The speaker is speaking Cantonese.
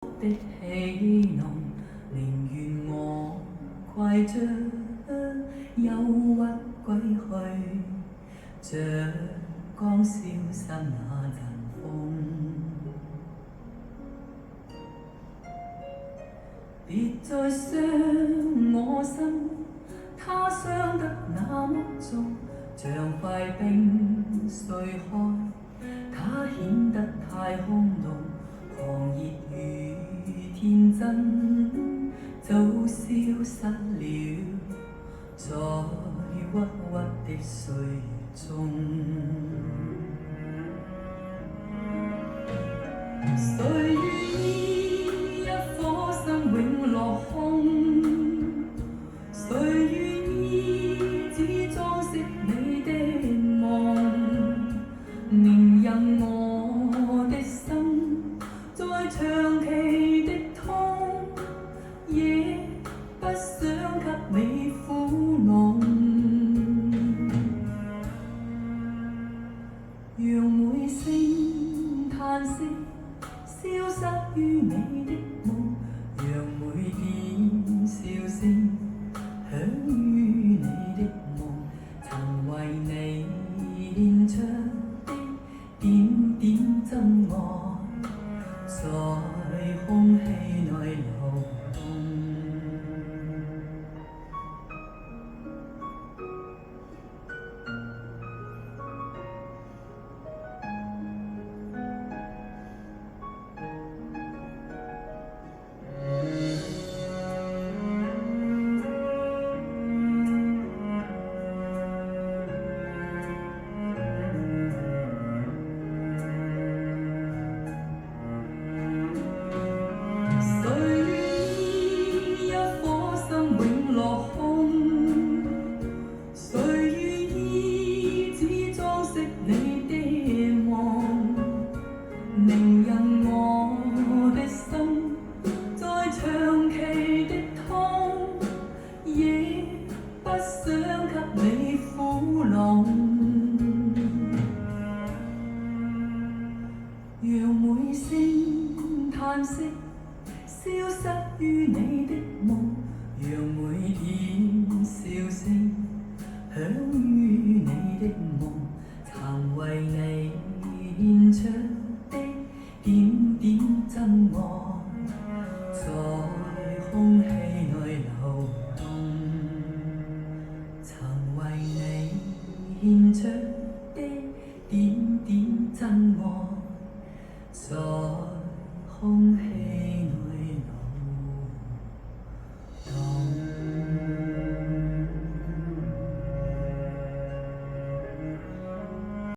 的戲弄，寧願我攜着憂鬱歸去，像剛消失那陣風。別再傷我心，他傷得那麼重，像塊冰碎開，它顯得太空洞，狂熱與天真早消失了，在鬱鬱的歲月中。誰願意一顆心永落空？誰願意只裝飾你的夢？寧任我的心在長期的痛，也不想給你苦惱。讓每聲嘆息消失於你的夢，讓每點笑聲響於你的夢，曾為你獻出的點點真愛，在空氣內流動。誰願意一顆心永落空？誰願意只裝飾你的夢？寧任我的心在長期的痛，也不想給你苦惱。讓每聲嘆息消失於你的夢，讓每點笑聲響於你的夢，曾為你獻出的點點真愛，